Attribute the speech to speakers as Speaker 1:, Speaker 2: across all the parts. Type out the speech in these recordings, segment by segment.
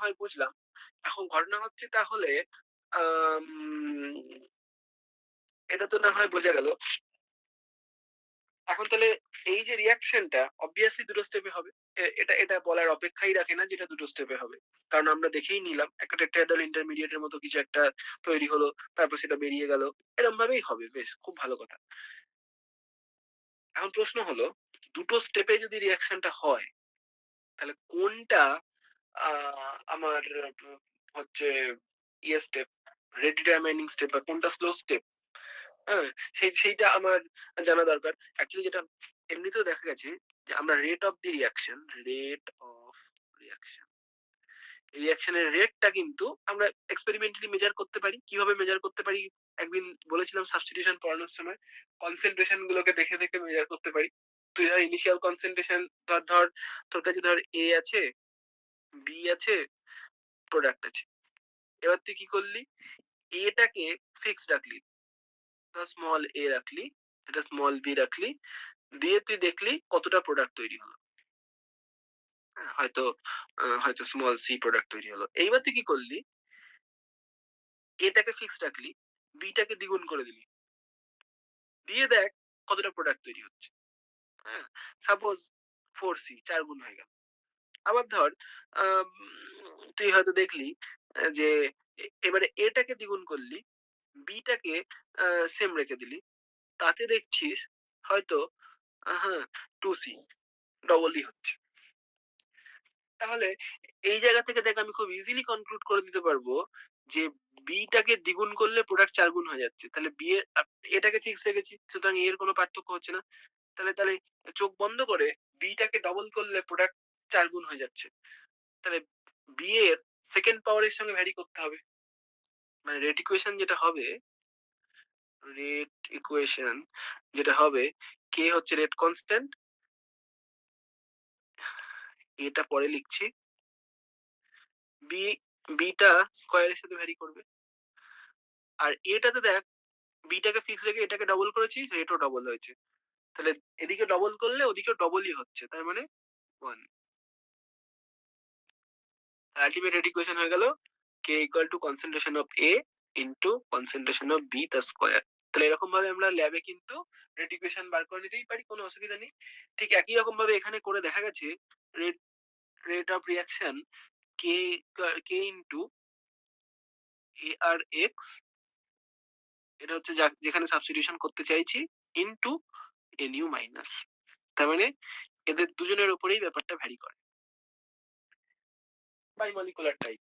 Speaker 1: হয় বুঝলাম। এখন ঘটনা হচ্ছে তাহলে এটা তো না হয় বোঝা গেল। এখন তাহলে এই যে রিঅ্যাকশনটা obviously দুটো স্টেপে হবে। এটা এটা বলার অপেক্ষাই রাখে না যেটা দুটো স্টেপে হবে। কারণ আমরা দেখেই নিলাম একটা টেট্রাহেড্রাল ইন্টারমিডিয়েট এর মতো কিছু একটা তৈরি হলো, তারপর সেটা বেরিয়ে গেল। এরকম ভাবেই হবে। বেশ খুব ভালো কথা। এখন প্রশ্ন হলো দুটো স্টেপে যদি রিঅ্যাকশনটা হয় তাহলে কোনটা আমার হচ্ছে স্টেপ রেডিটারমাইনিং স্টেপ বা কোনটা স্লো স্টেপ, হ্যাঁ সেইটা আমার জানা দরকার। অ্যাকচুয়ালি যেটা এমনিতেও দেখা গেছে যে আমরা রেট অফ রিয়াকশন রিয়াকশনের রেটটা কিন্তু আমরা এক্সপেরিমেন্টালি মেজার করতে পারি। কিভাবে মেজার করতে পারি? একদিন বলেছিলাম সাবস্টিটিউশন পড়ানোর সময় কনসেন্ট্রেশন গুলোকে দেখে দেখে মেজার করতে পারি। তুই ধর ইনিশিয়াল কনসেন্ট্রেশন ধর তোর কাছে ধর এ আছে, বি আছে, প্রোডাক্ট আছে। এবার তুই কি করলি? এটাকে ফিক্সড রাখলি, স্মল এ রাখলি, এটা স্মল বি রাখলি, দিয়ে তুই দেখলি কতটা প্রোডাক্ট তৈরি হলো। হয়তো হয়তো স্মল সি প্রোডাক্ট তৈরি হলো। এইবার তুই কি করলি? এটাকে ফিক্সড রাখলি, বিটাকে দ্বিগুণ করে দিলি, দিয়ে দেখ কতটা প্রোডাক্ট তৈরি হচ্ছে। হ্যাঁ, সাপোজ 4C 4 গুণ হয়ে গেল। আবার ধর তুই হয়তো দেখলি যে এবারে এটাকে দ্বিগুণ করলি, বিটাকে সেম রেখে দিলি, তাতে দেখছিস হয়তো হ্যাঁ 2C ডবলই হচ্ছে। তাহলে এই জায়গা থেকে দেখ আমি খুব ইজিলি কনক্লুড করে দিতে পারবো যে বিটাকে দ্বিগুণ করলে প্রোডাক্ট 4 গুণ হয়ে যাচ্ছে। তাহলে বি এর এটাকে ফিক্স রেখেছি, সুতরাং এর কোনো পার্থক্য হচ্ছে না। তাহলে তাহলে চোখ বন্ধ করে বিটাকে ডবল করলে প্রোডাক্ট 4 গুণ হয়ে যাচ্ছে। তাহলে বি এর সেকেন্ড পাওয়ারের সঙ্গে ভ্যারি করতে হবে। মানে রেট ইকুয়েশন যেটা হবে কে হচ্ছে রেট কনস্ট্যান্ট, এটা পরে লিখছি, বি বিটা স্কয়ারের সাথে ভ্যারি করবে। আর এটাতে দেখ বিটাকে ফিক্স রেখে এটাকে ডবল করেছি, রেটও ডবল হয়েছে। তাহলে এদিকে ডবল করলে ওদিকে ডবলই হচ্ছে, তার মানে 1। আলটিমেট রেট ইকুয়েশন হয়ে গেল k equal to concentration of A into concentration of B তার স্কয়ার। তাহলে এরকম ভাবে আমরা ল্যাবে কিন্তু রেট ইকুয়েশন বার করে নিতেই পারি, কোনো অসুবিধা নেই। ঠিক একই রকম ভাবে এখানে করে দেখা গেছে rate rate of reaction K K into A R X, এটা হচ্ছে যেখানে সাবস্টিটিউশন করতে চাইছি, ইন্টু এন ইউ মাইনাস। তার মানে এদের দুজনের উপরেই ব্যাপারটা ভ্যারি করে। বাইমলিকুলার টাইপ।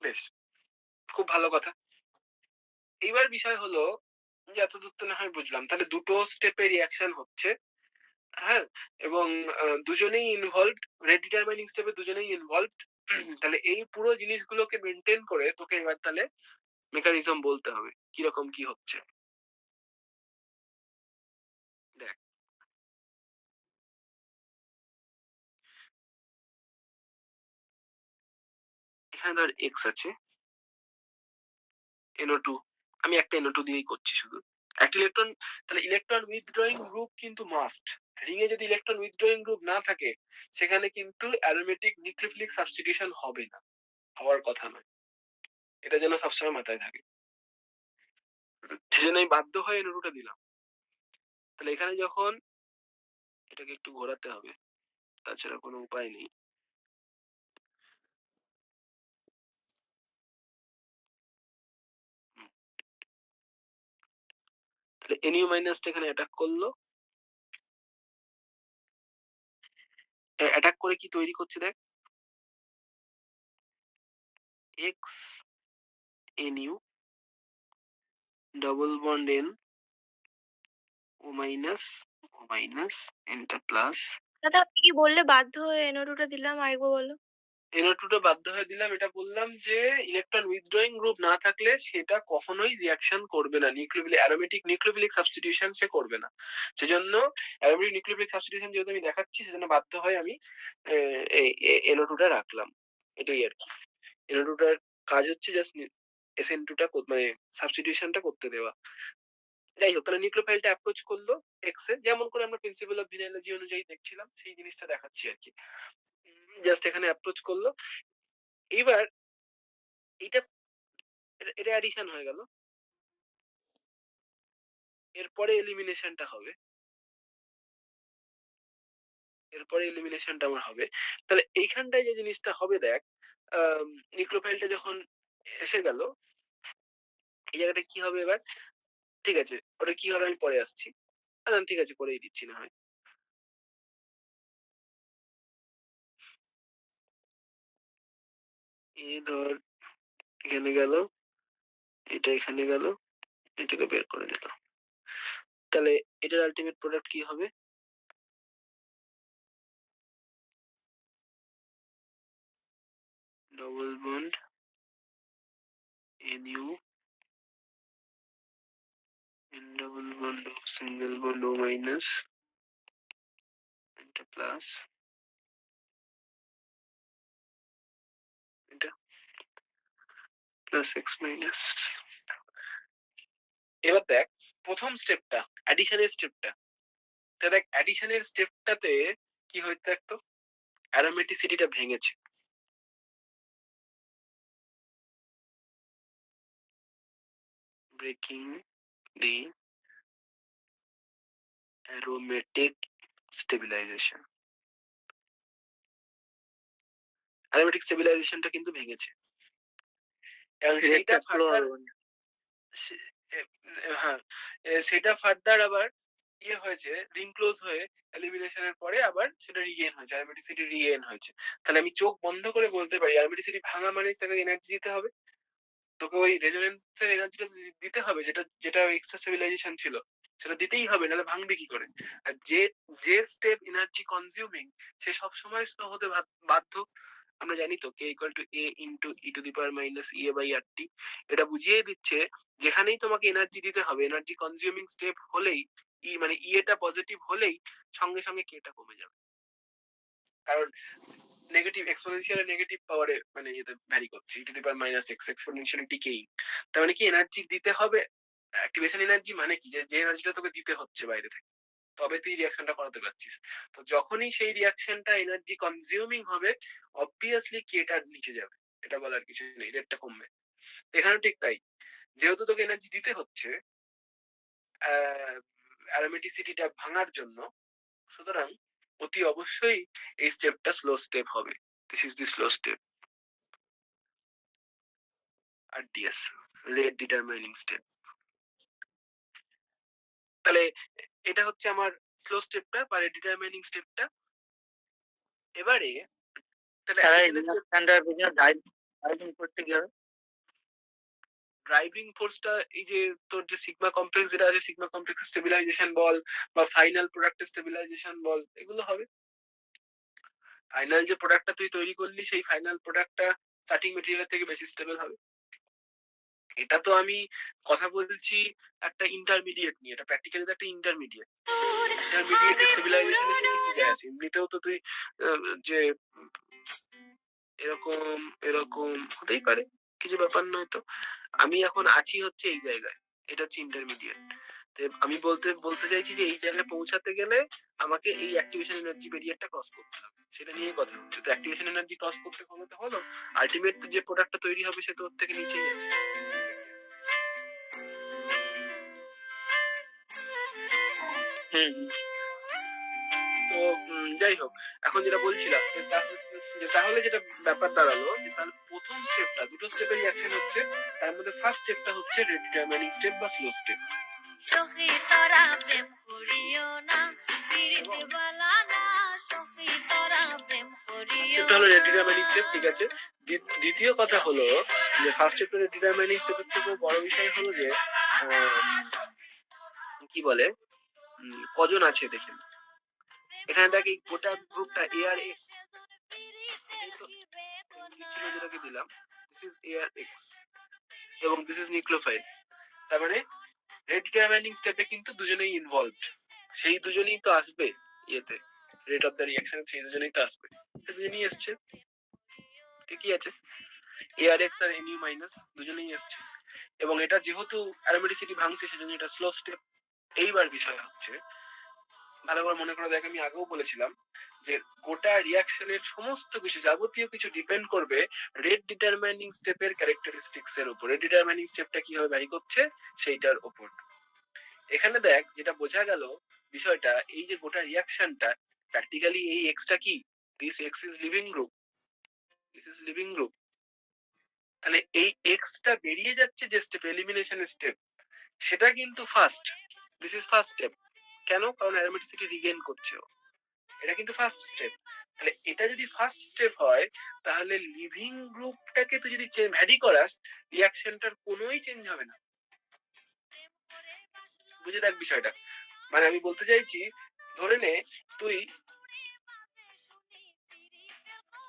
Speaker 1: বেশ খুব ভালো কথা। এইবার বিষয় হলো যে এতদূর তো না হয় বুঝলাম, তাহলে দুটো স্টেপে রিয়াকশন হচ্ছে, হ্যাঁ, এবং দুজনেই ইনভলভড, রেট ডিটারমাইনিং স্টেপে দুজনেই ইনভলভড। তাহলে এই পুরো জিনিসগুলোকে মেনটেন করে তোকে এবার তাহলে মেকানিজম বলতে হবে কিরকম কি হচ্ছে। দেখ এখানে ধর এক্স আছে, NO2, আমি একটা NO2 দিয়েই করছি শুধু একটা ইলেকট্রন। তাহলে ইলেকট্রন উইথড্রয়িং গ্রুপ কিন্তু মাস্ট। রিং এ যদি ইলেকট্রন উইথড্রয়িং গ্রুপ না থাকে সেখানে কিন্তু অ্যারোমেটিক নিউক্লিওফিলিক সাবস্টিটিউশন হবে না, হওয়ার কথা নয়। এটা যেন সবসময় মাথায় থাকে। সেজন্য আমি বাধ্য হয়ে NO2টা দিলাম। তাহলে এখানে যখন এটাকে একটু ঘোরাতে হবে, তাছাড়া কোনো উপায় নেই। তাহলে NU মাইনাসটা এখানে অ্যাটাক করলো, অ্যাটাক করে কি তৈরি করছে দেখ, x NU double bond N ও মাইনাস এনটা প্লাস।
Speaker 2: দাদা আপনি কি বললে বাধ্য হয়ে NO2টা দিলাম, আরেকবার বলো।
Speaker 1: NO2টা বাধ্য হয়ে দিলাম, এটা বললাম যে ইলেকট্রন উইথড্রয়িং গ্রুপ না থাকলে সেটা কখনোই রিঅ্যাকশন করবে না, অ্যারোমেটিক নিউক্লিওফিলিক সাবস্টিটিউশন সে করবে না। সেজন্য অ্যারোমেটিক নিউক্লিওফিলিক সাবস্টিটিউশন যেহেতু আমি দেখাচ্ছি সেজন্য বাধ্য হয়ে আমি NO2টা রাখলাম। এটাই আর কি। NO2টার কাজ হচ্ছে জাস্ট SN2টা মানে সাবস্টিটিউশনটা করতে দেওয়া। যাই হোক, তাহলে নিউক্লিওফাইলটা অ্যাপ্রোচ করলো এক্স এ, যেমন করে আমরা প্রিন্সিপাল অফ ভিনাইলজি অনুযায়ী দেখছিলাম সেই জিনিসটা দেখাচ্ছি আর কি। জাস্ট এখানে অ্যাপ্রোচ করলো। এইবার এটা এটা অ্যাডিশন হয়ে গেল। এরপরে এলিমিনেশনটা হবে। এরপরে এলিমিনেশনটা আমার হবে। তাহলে এইখানটায় যে জিনিসটা হবে দেখ, নিউক্লিওফাইলটা যখন এসে গেল, এই জায়গাটা কি হবে এবার? ঠিক আছে, ওটা কি হবে আমি পরে আসছি। ঠিক আছে, করেই দিচ্ছি না হয়। এই ধর এখানে গেল, এটা এখানে গেল, এটাকে বের করে নিল। তাহলে এটার আলটিমেট প্রোডাক্ট কি হবে? Double bond NU, N double bond O, single bond O minus, এটা প্লাস, এটা প্লাস X মাইনাস। এবার দেখ প্রথম স্টেপটা, অ্যাডিশনের স্টেপটা। তা দেখ অ্যাডিশনের স্টেপটাতে কি হয়েছে দেখতো, অ্যারোমেটিসিটিটা ভেঙেছে। ব্রেকিং দি অ্যারোমেটিক স্টেবিলাইজেশন। অ্যারোমেটিক স্টেবিলাইজেশনটা কিন্তু ভেঙেছে, এবং সেইটা ফার্দার হ্যাঁ, সেটা ফার্দার আবার ইয়ে হয়েছে, রিং ক্লোজ হয়ে এলিমিনেশনের পরে আবার সেটা রিগেইন হয়েছে, অ্যারোমেটিসিটি রিগেইন হয়েছে। তাহলে আমি চোখ বন্ধ করে বলতে পারি অ্যারোমেটিসিটি ভাঙা মানে তাকে এনার্জি দিতে হবে, তোকে ওই রেজোনেন্সের এনার্জিটা দিতে হবে, যেটা যেটা এক্সট্রা স্টেবিলাইজেশন ছিল সেটা দিতেই হবে, নাহলে ভাঙবে কি করে? আর যে যে স্টেপ এনার্জি কনজিউমিং সে সবসময় স্লো হতে বাধ্য। আমরা জানি তো k equal to A into e to the power minus E A by R T. এটা বুঝিয়ে দিচ্ছে যেখানেই তোমাকে এনার্জি দিতে হবে, এনার্জি কনজিউমিং স্টেপ হলেই ই মানে ই এটা পজিটিভ হলেই সঙ্গে সঙ্গে কে টা কমে যাবে, কারণ নেগেটিভ এক্সপোনেনশিয়াল নেগেটিভ পাওয়ারে মানে এতে ভ্যারি করছে e to the power minus x exponential decaying. তার মানে কি এনার্জি দিতে হবে। অ্যাক্টিভেশন এনার্জি মানে কি, যে এনার্জিটা তোকে দিতে হচ্ছে বাইরে থেকে, তবে তুই রিয়াকশনটা করাতে পারছিস। তো যখনই সেই রিয়াকশনটা এনার্জি কনজিউমিং হবে, অবভিয়াসলি কেটা নিচে যাবে, এটা বলার কিছু নেই, রেটটা কমবে। এখানেও ঠিক তাই, যেহেতু তোকে এনার্জি দিতে হচ্ছে অ্যারোমেটিসিটিটা ভাঙার জন্য, সুতরাং অতি অবশ্যই এই স্টেপটা স্লো স্টেপ হবে। This is the slow step, RDS, rate determining step. তাহলে এটা হচ্ছে আমার স্লো স্টেপটা বা রেট ডিটারমাইনিং স্টেপটা। এবারে তাহলে ড্রাইভিং ফোর্সটা এই যে তোর যে সিগমা কমপ্লেক্স যেটা আছে, সিগমা কমপ্লেক্স স্টেবিলাইজেশন বল বা ফাইনাল প্রোডাক্টের স্টেবিলাইজেশন বল, এগুলো হবে। ফাইনাল যে প্রোডাক্টটা তুই তৈরি করলি সেই ফাইনাল প্রোডাক্টটা স্টার্টিং মেটেরিয়াল থেকে বেশি স্টেবল হবে। এটা তো আমি কথা বলছি একটা ইন্টারমিডিয়েট নিয়ে, এটা প্র্যাকটিক্যালি তো একটা ইন্টারমিডিয়েট। ইন্টারমিডিয়েট স্টেবিলাইজেশনের সাথে কি যায় আছে, এমনিতেও তো তুই যে এরকম এরকম হতেই পারে, কিছু ব্যাপার নয় তো। আমি এখন আছি হচ্ছে এই জায়গায়, এটা হচ্ছে ইন্টারমিডিয়েট। আমি বলতে বলতে চাইছি যে এই জায়গায় পৌঁছাতে গেলে আমাকে এই অ্যাক্টিভেশন এনার্জি ব্যারিয়ারটা ক্রস করতে হবে, সেটা নিয়ে কথা হচ্ছে। তো অ্যাক্টিভেশন এনার্জি ক্রস করতে হলে তো হলো, আলটিমেট যে প্রোডাক্টটা তৈরি হবে সে তো ওর থেকে নিচেই আছে। তো যাই হোক, এখন যেটা বলছিলাম যে তাহলে যেটা ব্যাপার দাঁড়ালো যে তাহলে প্রথম স্টেপটা, দুটো স্টেপের রিঅ্যাকশন হচ্ছে, তার মধ্যে ফার্স্ট স্টেপটা হচ্ছে রেট ডিটারমাইনিং স্টেপ বা স্লো স্টেপ। সখী তোরা প্রেম করিও না, পিরিতে বালা না, সখী তোরা প্রেম করিও না। হলো রেট ডিটারমাইনিং স্টেপ, ঠিক আছে। দ্বিতীয় কথা হলো যে ফার্স্ট স্টেপের রেট ডিটারমাইনিং স্টেপের থেকেও বড় বিষয় হলো যে কি বলে কজন আছে দেখেন এখানে, দেখ এই গোটা গ্রুপটা এআর এক্স যেটাকে দিলাম, দিস ইজ এআর এক্স এবং দিস ইজ নিউক্লিওফাইল। তার মানে রেট ডিটারমাইনিং স্টেপে কিন্তু দুজনেই ইনভলভড, সেই দুজনেই তো আসবে ইয়েতে, রেট অফ দ্য রিঅ্যাকশন সেই দুজনেই তো আসবে, দুজনেই এসছে, ঠিকই আছে। ARX আর NU মাইনাস দুজনেই আসছে, এবং এটা যেহেতু অ্যারোমেটিসিটি ভাঙছে সেজন্য এটা স্লো স্টেপ। এইবার বিষয় হচ্ছে, ভালো করে মনে করে দেখ, আমি আগেও বলেছিলাম যে গোটা রিয়াকশনের সমস্ত কিছু যাবতীয় কিছু ডিপেন্ড করবে রেট ডিটারমাইনিং স্টেপের ক্যারেক্টারিস্টিক্স এর উপর। রেট ডিটারমাইনিং স্টেপটা কিভাবে ভ্যারি করছে সেইটার উপর। এখানে দেখ যেটা বোঝা গেল বিষয়টা, এই যে গোটা রিয়াকশনটা প্র্যাকটিক্যালি এই এক্সটা কি, this x is living group, this is living group. তাহলে এই এক্সটা বেরিয়ে যাচ্ছে যে স্টেপ, এলিমিনেশন স্টেপ, সেটা কিন্তু first, this is first step. কেন? কারণ অ্যারোমেটিসিটি রিগেইন করছে ও। এটা কিন্তু ফার্স্ট স্টেপ। তাহলে এটা যদি ফার্স্ট স্টেপ হয়, তাহলে লিভিং গ্রুপটাকে তুই যদি ভ্যারি করাস, রিয়াকশনটার কোনোই চেঞ্জ হবে না। বুঝে দেখ বিষয়টা, মানে আমি বলতে চাইছি, ধরে নে তুই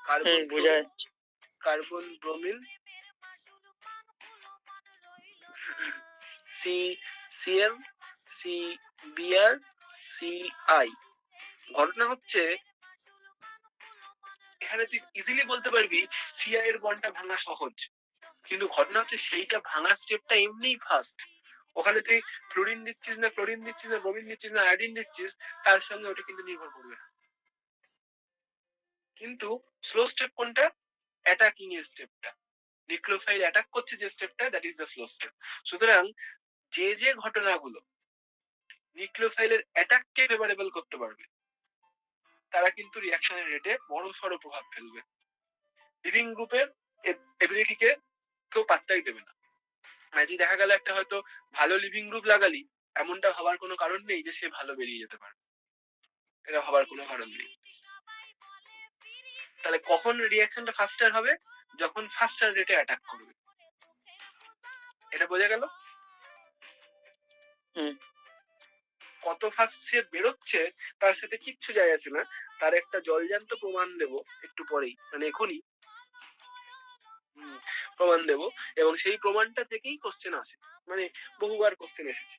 Speaker 1: carbon carbon bromine C CM C BR C I. ঘটনা হচ্ছে এখানে তুই ইজিলি বলতে পারবি সিআই এর বন্ডটা ভাঙা সহজ, কিন্তু ঘটনা হচ্ছে সেইটা ভাঙা স্টেপটা এমনিই ফার্স্ট। ওখানে তুই ফ্লোরিন দিচ্ছিস না ক্লোরিন দিচ্ছিস না ব্রোমিন দিচ্ছিস না আয়োডিন দিচ্ছিস, তার সঙ্গে ওটা কিন্তু নির্ভর করবে না। কিন্তু স্লো স্টেপ কোনটা? অ্যাটাকিং এর স্টেপটা, নিউক্লিওফাইল অ্যাটাক করছে যে স্টেপটা, that is the slow step. সুতরাং যে যে ঘটনাগুলো নিউক্লিওফাইলের অ্যাটাককে ফেভারেবল করতে পারবে, তারা কিন্তু রিয়াকশনের রেটে বড় সড় প্রভাব ফেলবে। লিভিং গ্রুপের এবিলিটিকে কেউ পাত্তাই দেবে না। যদি দেখা গেল একটা হয়তো ভালো লিভিং গ্রুপ লাগালি, এমনটা ভাবার কোনো কারণ নেই যে সে ভালো বেরিয়ে যেতে পারবে, এটা ভাবার কোনো কারণ নেই। তাহলে কখন রিয়াকশনটা ফাস্টার হবে? যখন ফাস্টার রেটে অ্যাটাক করবে। এটা বোঝা গেল? কত ফাস্ট সে বেরোচ্ছে তার সাথে কিচ্ছু যায় আসে না। তার একটা জলজান্ত প্রমাণ দেব একটু পরেই, মানে এখনই প্রমাণ দেব, এবং সেই প্রমাণটা থেকেই কোশ্চেন আসে, মানে বহুবার কোশ্চেন এসেছে।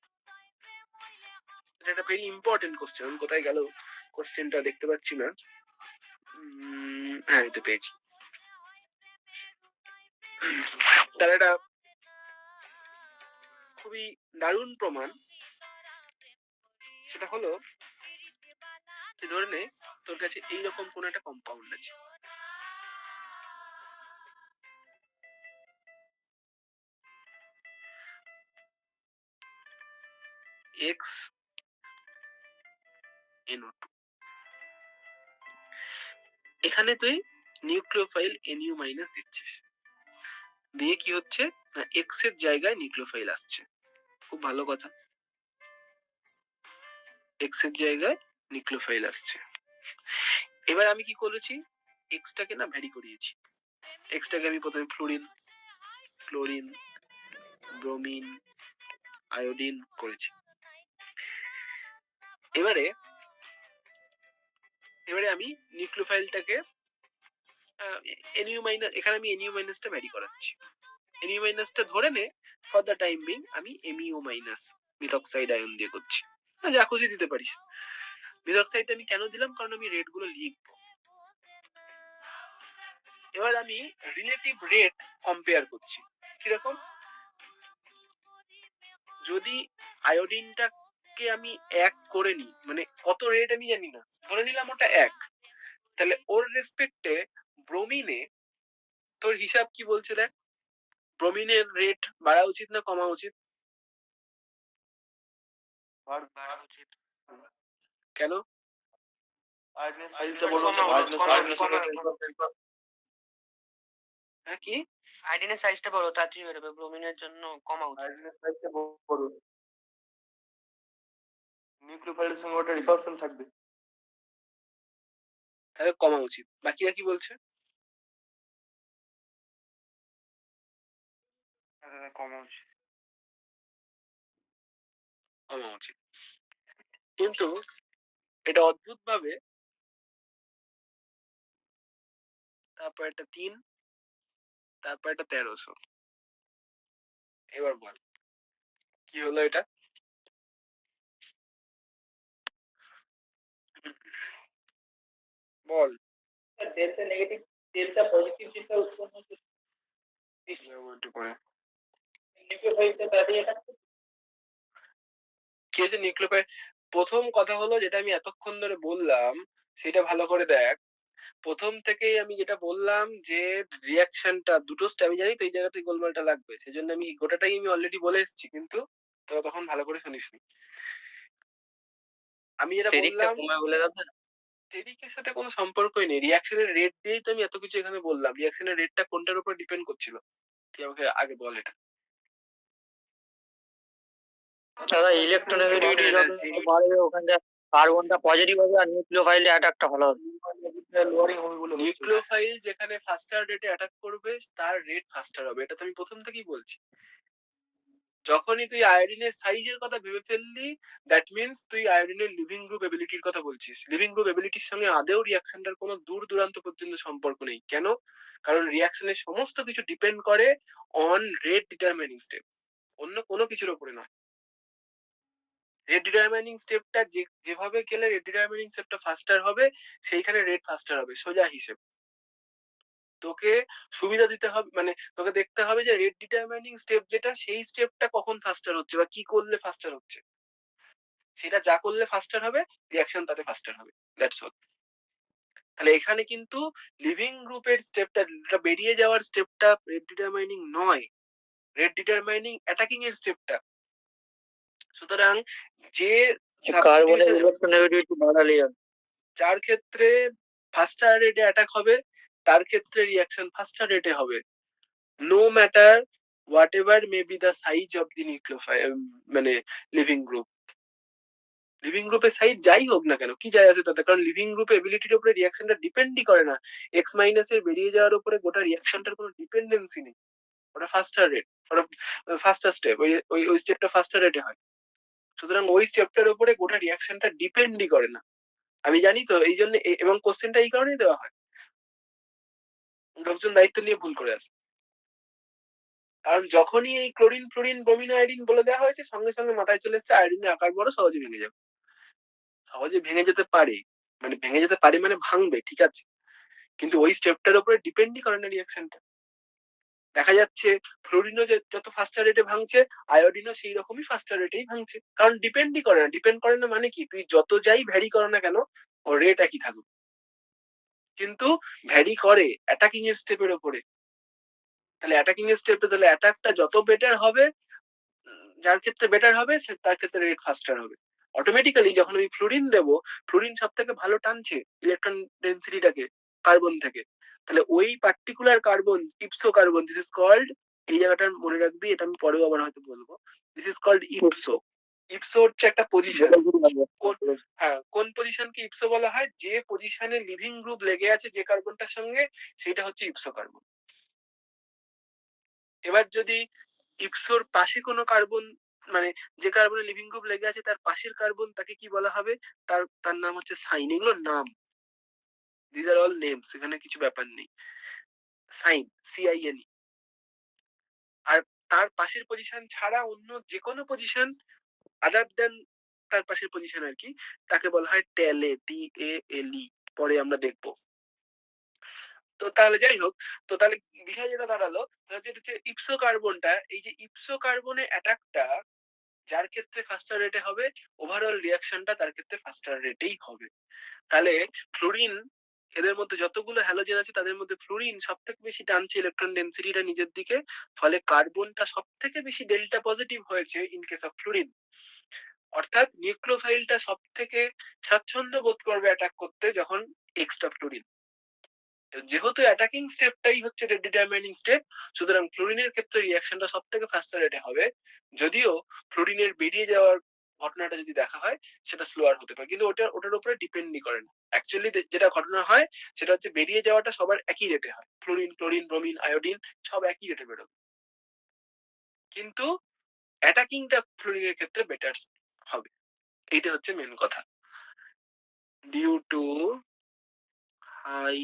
Speaker 1: এটা একটা ভেরি ইম্পর্টেন্ট কোশ্চেন। কোথায় গেল কোশ্চেনটা? দেখতে পাচ্ছি না। হ্যাঁ, এটা পেয়েছি। তার একটা খুবই দারুণ প্রমাণ, সেটা হলো ধরে নে তোর কাছে এইরকম কোন একটা কম্পাউন্ড আছে, এক্স NO2। এখানে তুই নিউক্লিওফাইল NU মাইনাস দিচ্ছিস, দিয়ে কি হচ্ছে না, এক্স এর জায়গায় নিউক্লিওফাইল আসছে। খুব ভালো কথা, এক্স এর জায়গায় নিউক্লিওফাইল আসছে। এবার আমি কি করেছি, এক্সটাকে না ভ্যারি করিয়েছি। এক্সটাকে আমি প্রথমে ফ্লোরিন ক্লোরিন ব্রোমিন আয়োডিন করেছি। এবারে এবারে আমি নিউক্লিওফাইলটাকে NU মাইনাস, এখানে আমি NU মাইনাসটা ভ্যারি করাচ্ছি। NU মাইনাসটা ধরে নে ফর দ্য টাইম বিং আমি MeO মাইনাস মিথক্সাইড আয়ন দিয়ে করছি, যা খুশি দিতে পারিস। মিথক্সাইডটা আমি কেন দিলাম? কারণ আমি রেট গুলো লিখবো। এবার আমি রিলেটিভ রেট কম্পেয়ার করছি। কিরকম? যদি আয়োডিনটাকে আমি 1 করে নিই, মানে কত রেট আমি জানি না, ধরে নিলাম ওটা 1, তাহলে ওর রেসপেক্টে ব্রোমিনে তোর হিসাব কি বলছে দেখ। ব্রোমিনের রেট বাড়া উচিত না কমা উচিত? কেন? হ্যাঁ, কি
Speaker 3: আয়োডিনের সাইজটা বড়, তাড়াতাড়ি বেরোবে, ব্রোমিনের জন্য কমা উচিত।
Speaker 4: আয়োডিনের সাইজটা বড়, নিউক্লিওফাইলের সঙ্গে ওটা রিপালশন থাকবে,
Speaker 1: তাহলে কমা উচিত। বাকিরা কি বলছে?
Speaker 4: কমা উচিত।
Speaker 1: কমা উচিত। কিন্তু এটা অদ্ভুত ভাবে তারপর একটা 3, তারপর একটা 1300। এবার বল কি হলো এটা? বল।
Speaker 4: ডেল্টা নেগেটিভ ডেল্টা পজিটিভ যেটা উৎপন্ন হচ্ছে
Speaker 1: একটু পরে
Speaker 4: নিউক্লিওফাইলটা
Speaker 1: কি হচ্ছে নিউক্লিওফাইল? প্রথম কথা হলো যেটা আমি এতক্ষণ ধরে বললাম সেটা ভালো করে দেখ। প্রথম থেকেই আমি যেটা বললাম যে রিয়াকশনটা দুটো স্টেপ, আমি জানি তো এই জায়গাতে গোলমালটা লাগবে, সেই জন্য আমি গোটাটাই আমি অলরেডি বলে এসেছি, কিন্তু তোরা তখন ভালো করে শুনিসনি। আমি যেটা
Speaker 3: স্টেরিকটা
Speaker 1: বললাম
Speaker 3: কমে বলে দাও।
Speaker 1: স্টেরিকের সাথে কোনো সম্পর্কই নেই, রিয়াকশনের রেট দিয়েই তো আমি এত কিছু এখানে বললাম। রিয়াকশনের রেটটা কোনটার উপর ডিপেন্ড করছিল তুই আমাকে আগে বল এটা।
Speaker 3: দাদা ইলেকট্রোনেগেটিভিটি যত বাড়বে ওখানটা কার্বনটা পজিটিভ হবে আর নিউক্লিওফাইলটা অ্যাটাকটা ভালো হবে।
Speaker 4: লোয়ারিং হবে বলে হচ্ছে।
Speaker 1: নিউক্লিওফাইল যেখানে ফাস্টার রেটে অ্যাটাক করবে তার রেট ফাস্টার হবে, এটা তো আমি প্রথম থেকেই বলছি। যখনই তুই আয়োডিনের সাইজের কথা ভেবে ফেললি, দ্যাট মিনস তুই আয়োডিনের লিভিং গ্রুপ এবিলিটির কথা বলছিস। লিভিং গ্রুপ এবিলিটির সঙ্গে আদেও রিয়াকশনটার কোনো দূর দূরান্ত পর্যন্ত সম্পর্ক নেই। কেন? কারণ রিয়াকশনের সমস্ত কিছু ডিপেন্ড করে অন রেট ডিটারমাইনিং স্টেপ, অন্য কোনো কিছুর উপরে নয়। রেট ডিটারমাইনিং স্টেপটা যেভাবে গেলে রেট ডিটারমাইনিং স্টেপটা ফাস্টার হবে, সেইখানে রেট ফাস্টার হবে, সোজা হিসেব। তোকে সুবিধা দিতে হবে, মানে তোকে দেখতে হবে যে রেট ডিটারমাইনিং স্টেপ যেটা, সেই স্টেপটা কখন ফাস্টার হচ্ছে বা কি করলে ফাস্টার হচ্ছে, সেটা যা করলে ফাস্টার হবে রিয়াকশন তাতে ফাস্টার হবে, দ্যাটস অল। তাহলে এখানে কিন্তু লিভিং গ্রুপের স্টেপটা, বেরিয়ে যাওয়ার স্টেপটা রেট ডিটারমাইনিং নয়, রেট ডিটারমাইনিং অ্যাটাকিং এর স্টেপটা। সুতরাং যে
Speaker 3: কার্বনের
Speaker 1: সাবস্টিটিউশন,
Speaker 3: ইলেকট্রোনেগেটিভিটি বাড়ালেই হবে।
Speaker 1: যার ক্ষেত্রে ফাস্টার রেটে অ্যাটাক হবে তার ক্ষেত্রে রিয়াকশন ফাস্টার রেটে হবে, no matter whatever may be the size of the nucleophile, মানে লিভিং গ্রুপ। লিভিং গ্রুপের সাইজ যাই হোক না কেন, কি যায় আছে তাতে? কারণ লিভিং গ্রুপে এবিলিটির উপরে রিয়াকশনটা ডিপেন্ডই করে না। এক্স মাইনাসের বেরিয়ে যাওয়ার উপরে গোটা রিয়াকশনটার কোনো ডিপেন্ডেন্সি নেই। ওটা ফাস্টার রেট, ওটা ফাস্টার স্টেপ, ওই ওই ওই স্টেপটা ফাস্টার রেটে হয়। সুতরাং ওই স্টেপটার উপরে গোটা রিয়াকশনটা ডিপেন্ডই করে না। আমি জানি তো, এই জন্য এবং কোশ্চেনটা এই কারণেই দেওয়া হয়, লোকজন দায়িত্ব নিয়ে ভুল করে আসে। কারণ যখনই এই ক্লোরিন ফ্লোরিন ব্রোমিন আয়োডিন বলে দেওয়া হয়েছে, সঙ্গে সঙ্গে মাথায় চলে এসেছে আয়োডিনের আকার বড়, সহজে ভেঙে যাবে। সহজে ভেঙে যেতে পারে, মানে ভেঙে যেতে পারে মানে ভাঙবে, ঠিক আছে, কিন্তু ওই স্টেপটার উপরে ডিপেন্ডই করে না রিয়াকশনটা। দেখা যাচ্ছে ফ্লোরিনও যত ফাস্টার রেটে ভাঙছে, আয়োডিনও সেই রকমই ফাস্টার রেটেই ভাঙছে, কারণ ডিপেন্ডই করে না। ডিপেন্ড করে না মানে কি, তুই যত যাই ভ্যারি করো না কেন ওর রেট একই থাকবে, কিন্তু ভ্যারি করে অ্যাটাকিং এর স্টেপের উপরে। তাহলে অ্যাটাকিং এর স্টেপে তাহলে অ্যাটাকটা যত বেটার হবে, যার ক্ষেত্রে বেটার হবে তার ক্ষেত্রে রেট ফাস্টার হবে। অটোমেটিক্যালি যখন আমি ফ্লোরিন দেবো, ফ্লোরিন সব থেকে ভালো টানছে ইলেকট্রন ডেন্সিটিটাকে কার্বন থেকে, তাহলে ওই particular carbon, ipso carbon, this is called, এই জায়গাটা মনে রাখবি, এটা আমি পরেও আবার হয়তো বলবো, দিস ইজ কল্ড ইপসো। ইপসো হচ্ছে একটা পজিশন। হ্যাঁ, কোন পজিশনকে ইপসো বলা হয়? যে পজিশনে লিভিং গ্রুপ লেগে আছে যে কার্বনটার সঙ্গে, সেটা হচ্ছে ইপসো কার্বন। এবার যদি ইপসোর পাশে কোনো কার্বন, মানে যে কার্বনে লিভিং গ্রুপ লেগে আছে তার পাশের কার্বন, তাকে কি বলা হবে? তার তার নাম হচ্ছে সাইন। এগুলোর নাম, দিস আর অল নেমস, এখানে কিছু ব্যাপার নেই। Sign, CINE। আর তার পাশের পজিশন ছাড়া অন্য যে কোনো পজিশন আদার দেন তার পাশের পজিশন আর কি, তাকে বলা হয় টেলে, TALE, পরে আমরা দেখবো। তো তাহলে যাই হোক, তো তাহলে বিষয় যেটা দাঁড়ালো, যেটা হচ্ছে ইপসো কার্বনটা, এই যে ইপসো কার্বনের অ্যাটাকটা যার ক্ষেত্রে ফাস্টার রেটে হবে, ওভারঅল রিয়াকশনটা তার ক্ষেত্রে ফাস্টার রেটেই হবে। তাহলে ফ্লোরিন, এদের মধ্যে যতগুলো হ্যালোজেন আছে তাদের মধ্যে ফ্লোরিন সব থেকে বেশি টানছে ইলেকট্রন ডেন্সিটিটা নিজের দিকে, ফলে কার্বনটা সব থেকে বেশি ডেল্টা পজিটিভ হয়েছে ইন কেস অফ ফ্লোরিন। অর্থাৎ নিউক্লিওফাইলটা সব থেকে স্বাচ্ছন্দ্য বোধ করবে অ্যাটাক করতে যখন এক্সট্রা ফ্লোরিন। যেহেতু অ্যাটাকিং স্টেপটাই হচ্ছে রেট ডিটারমাইনিং স্টেপ, সুতরাং ফ্লোরিনের ক্ষেত্রে রিয়াকশনটা সব থেকে ফাস্টার রেটে হবে। যদিও ফ্লোরিনের বেরিয়ে যাওয়ার ঘটনাটা যদি দেখা হয় সেটা স্লোয়ার হতে পারে, কিন্তু ওটার উপরে ডিপেন্ডই করে না। অ্যাকচুয়ালি যেটা ঘটনা হয় সেটা হচ্ছে বেরিয়ে যাওয়াটা সবার একই রেটে হয়, ফ্লোরিন ক্লোরিন ব্রোমিন আয়োডিন সব একই রেটে বেরোবে, কিন্তু অ্যাটাকিংটা ফ্লোরিনের ক্ষেত্রে বেটার হবে। এইটা হচ্ছে মেন কথা। Due to high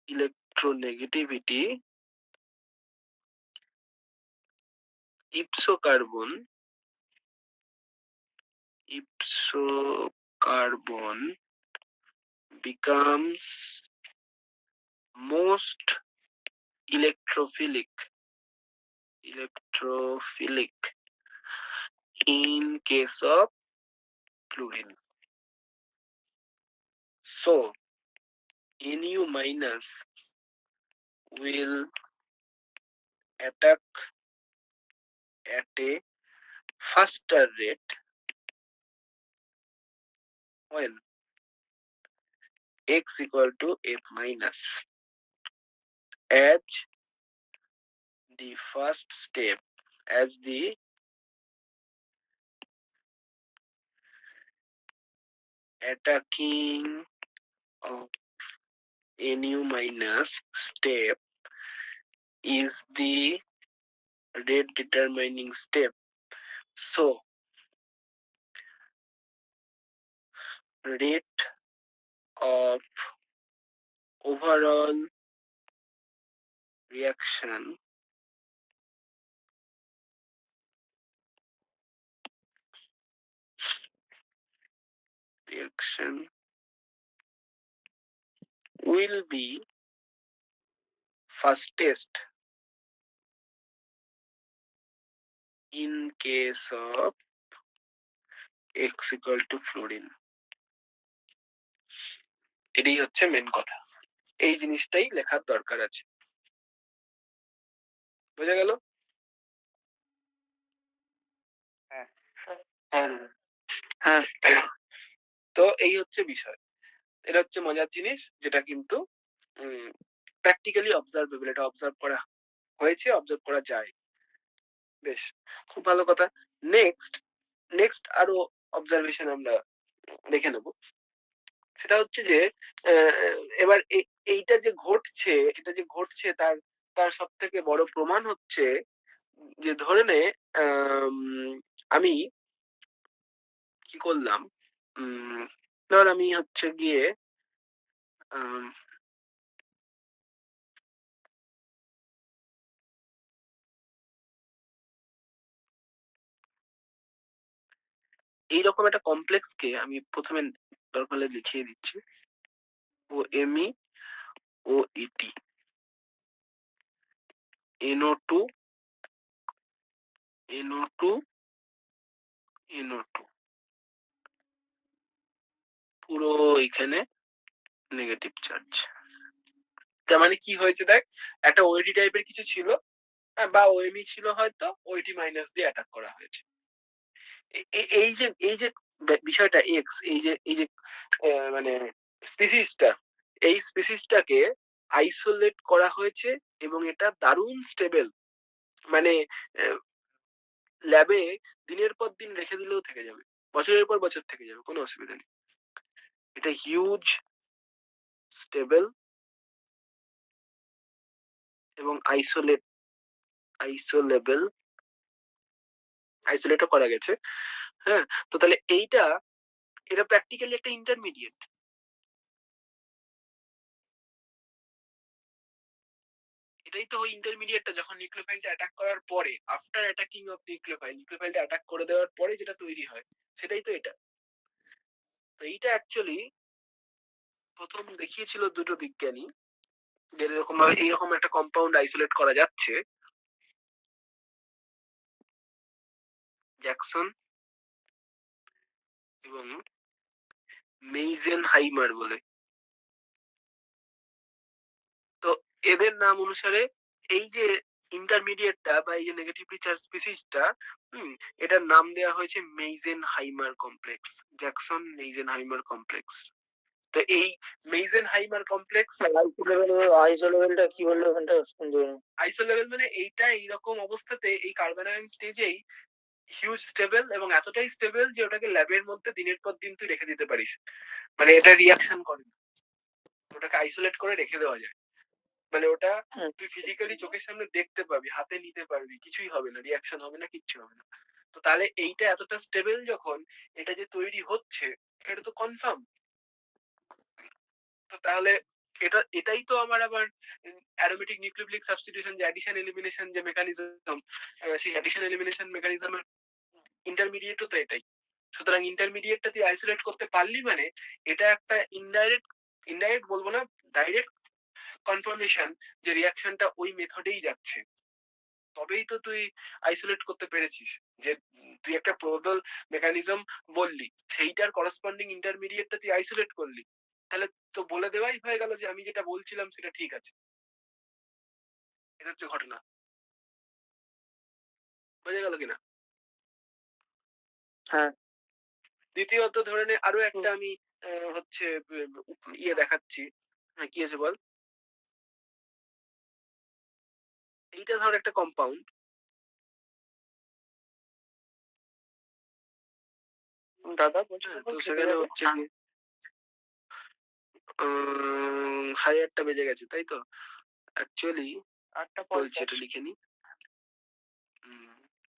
Speaker 1: electronegativity, ipso carbon becomes most electrophilic in case of fluorine. So Nu minus will attack at a faster rate when x equal to F minus, as the first step, as the attacking of Nu minus step is the rate determining step. So rate of overall reaction will be fastest in case of x equal to fluorine. এটাই হচ্ছে main কথা, এই জিনিসটাই লেখার দরকার আছে। বোঝা গেল?
Speaker 3: হ্যাঁ,
Speaker 1: তো এই হচ্ছে বিষয়, এটা হচ্ছে মজার জিনিস, যেটা কিন্তু প্র্যাকটিক্যালি অবজারভেবল, এটা অবজার্ভ করা হয়েছে, অবজার্ভ করা যায়। বেশ, খুব ভালো কথা। নেক্সট আরো অবজারভেশন আমরা দেখে নেব। সেটা হচ্ছে যে এবার এইটা যে ঘটছে, এটা যে ঘটছে তার সব থেকে বড় প্রমাণ হচ্ছে যে ধরে নে আমি কি করলাম, ধর আমি হচ্ছে গিয়ে এইরকম একটা কমপ্লেক্স কে আমি প্রথমে দরকার হলে লিখিয়ে দিচ্ছি, ও এমই ও ইটি NO2 পুরো এখানে নেগেটিভ চার্জ। তার মানে কি হয়েছে দেখ, একটা ওইটি টাইপের কিছু ছিল, বা ওএমই ছিল, হয়তো ওইটি মাইনাস দিয়ে অ্যাটাক করা হয়েছে। এই যে বিষয়টা এক্স, এই যে মানে স্পিসিসটা, এই স্পিসিসটাকে আইসোলেট করা হয়েছে এবং এটা দারুণ স্টেবল, মানে ল্যাবে দিনের পর দিন রেখে দিলেও থেকে যাবে, বছরের পর বছর থেকে যাবে, কোনো অসুবিধা নেই। এটা হিউজ স্টেবল এবং আইসোলেটও করা গেছে। হ্যাঁ, তো তাহলে এটা প্র্যাকটিক্যালি একটা ইন্টারমিডিয়েট। এটাই তো ওই ইন্টারমিডিয়েটটা যখন নিউক্লিওফাইলটা অ্যাটাক করার পরে, আফটার অ্যাটাকিং অফ নিউক্লিওফাইলটা অ্যাটাক করে দেওয়ার পরে যেটা তৈরি হয়, সেটাই তো এটা। তো এইটা অ্যাকচুয়ালি প্রথম দেখিয়েছিল দুটো বিজ্ঞানী, যে এরকম ভাবে এইরকম একটা কম্পাউন্ড আইসোলেট করা যাচ্ছে, জ্যাকসন এবং মেইজেনহাইমার বলে। তো এদের নাম অনুসারে এই যে ইন্টারমিডিয়েটটা বা এই যে নেগেটিভলি চার্জ স্পিসিসটা, এটার নাম দেওয়া হয়েছে মেইজেনহাইমার কমপ্লেক্স, জ্যাকসন মেইজেনহাইমার কমপ্লেক্স। তো এই মেইজেনহাইমার কমপ্লেক্স
Speaker 3: আইসো লেভেলটা কি বললো ওখানটা শুনতে পেলাম।
Speaker 1: আইসো লেভেল মানে এইটা এইরকম অবস্থাতে এই কার্বন আয়ন স্টেজেই হিউজ স্টেবল, এবং এতটাই স্টেবল যে ওটাকে ল্যাবের মধ্যে দিনের পর দিন তুই রেখে দিতে পারিস, মানে এটা রিয়াকশন করে না, ওটাকে আইসোলেট করে রেখে দেওয়া যায়। মানে ওটা তুই ফিজিক্যালি চোখের সামনে দেখতে পাবি, হাতে নিতে পারবি, কিছুই হবে না, রিয়াকশন হবে না, কিচ্ছু হবে না। তো তাহলে এইটা এতটা স্টেবল যখন, এটা যে তৈরি হচ্ছে, এটা তো কনফার্ম। তো তাহলে এটাই তো আমার আবার অ্যারোমেটিক নিউক্লিওফিলিক সাবস্টিটিউশন, যে অ্যাডিশন এলিমিনেশন যে মেকানিজম, সেই অ্যাডিশন এলিমিনেশন মেকানিজমের ইন্টারমিডিয়েটও তো এটাই। সুতরাং ইন্টারমিডিয়েটটা তুই আইসোলেট করতে পারলি মানে এটা একটা ইনডাইরেক্ট বলবো না, ডাইরেক্ট কনফার্মেশন যে রিয়াকশনটা ওই মেথডেই যাচ্ছে, তবেই তো তুই আইসোলেট করতে পেরেছিস। যে তুই একটা প্রবাবল মেকানিজম বললি, সেইটার করসপন্ডিং ইন্টারমিডিয়েটটা তুই আইসোলেট করলি, তাহলে তো বলে দেওয়াই হয়ে গেল যে আমি যেটা বলছিলাম সেটা ঠিক আছে। এটা হচ্ছে ঘটনা। বোঝা গেল কিনা?
Speaker 3: হ্যাঁ।
Speaker 1: দ্বিতীয়ত ধরে নে আরো একটা আমি হচ্ছে ইয়ে দেখাচ্ছি। হ্যাঁ, কি আছে বল? এইটা ধর একটা কম্পাউন্ড,
Speaker 3: দাদা বলছি
Speaker 1: হ্যাঁ, তো সেখানে হচ্ছে কি সাড়ে 8টা বেজে গেছে, তাই তো? অ্যাকচুয়ালি বলছি, এটা লিখে নি।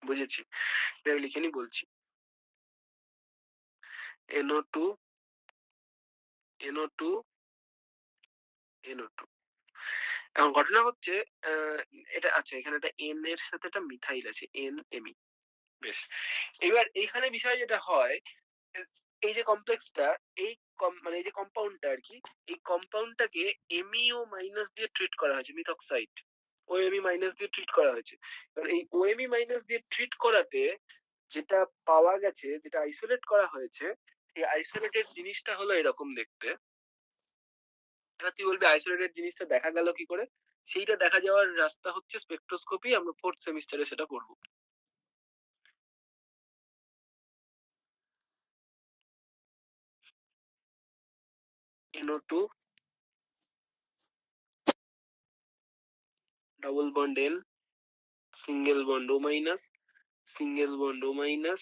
Speaker 1: বুঝেছি, এটা লিখে নি বলছি। NO2 NO2 NO2। এখন ঘটনা হচ্ছে এটা আচ্ছা, এখানে একটা N এর সাথে একটা মিথাইল আছে, NMe। বেশ, এবার এইখানে বিষয় যেটা হয়, এই যে কমপ্লেক্সটা, এই মানে এই যে কম্পাউন্ডটা আর কি, এই কম্পাউন্ডটাকে MEO মাইনাস দিয়ে ট্রিট করা হয়েছে, মিথক্সাইড OMe মাইনাস দিয়ে ট্রিট করা হয়েছে। কারণ এই OMe মাইনাস দিয়ে ট্রিট করাতে যেটা পাওয়া গেছে, যেটা আইসোলেট করা হয়েছে, এই আইসোলেটেড জিনিসটা হলো এরকম দেখতে। এবার তুই বলবি আইসোলেটেড জিনিসটা দেখা গেল কি করে? সেইটা দেখা যাওয়ার রাস্তা হচ্ছে স্পেকট্রোস্কোপি, আমরা 4th সেমিস্টারে সেটা পড়বো। NO2 double bond N, single bond O minus, single bond O minus,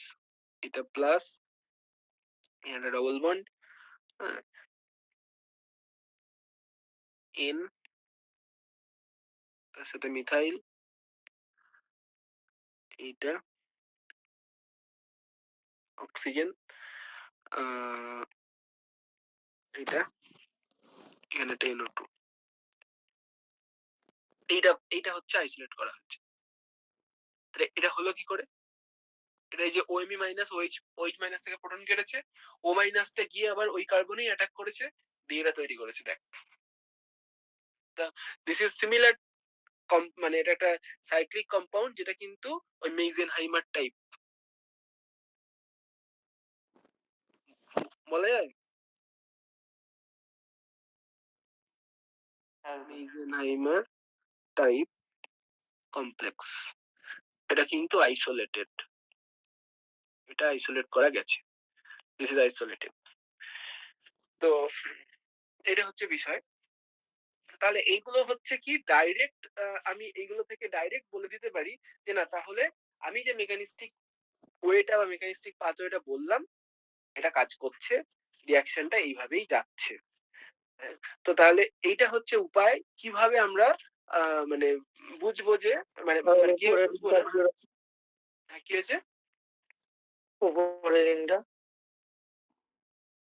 Speaker 1: এটা প্লাস, এটা ডাবল বন্ড, হ্যাঁ, N, তার সাথে মিথাইল, এইটা অক্সিজেন, এটা এখানে একটা NO2। এইটা হচ্ছে আইসোলেট করা হচ্ছে। তাহলে এটা হলো কি করে? এটা এই যে OMe মাইনাস OH মাইনাস থেকে প্রোটন কেটেছে, O মাইনাসটা গিয়ে আবার ওই কার্বনেই অ্যাটাক করেছে, দিয়ে এটা তৈরি করেছে। দেখ, দিস ইজ সিমিলার, মানে এটা একটা সাইক্লিক কম্পাউন্ড, যেটা কিন্তু ওই মেইজেনহাইমার টাইপ বলা যায়। মেইজেনহাইমার টাইপ কমপ্লেক্স, এটা কিন্তু আইসোলেটেড, এটা আইসোলেট করা গেছে, দিস ইজ আইসোলেটেড। তো এটা হচ্ছে বিষয়। তাহলে এইগুলো হচ্ছে কি ডাইরেক্ট, আমি এইগুলো থেকে ডাইরেক্ট বলে দিতে পারি যে না, তাহলে আমি যে মেকানিস্টিক ওয়েটা বা মেকানিস্টিক পাথওয়েটা বললাম, এটা কাজ করছে, রিয়াকশনটা এইভাবেই যাচ্ছে। তো তাহলে এইটা হচ্ছে উপায় কিভাবে আমরা মানে বুঝবো যে মানে কি বুঝবো না। হ্যাঁ, কি হয়েছে?
Speaker 3: উপরের রিংটা,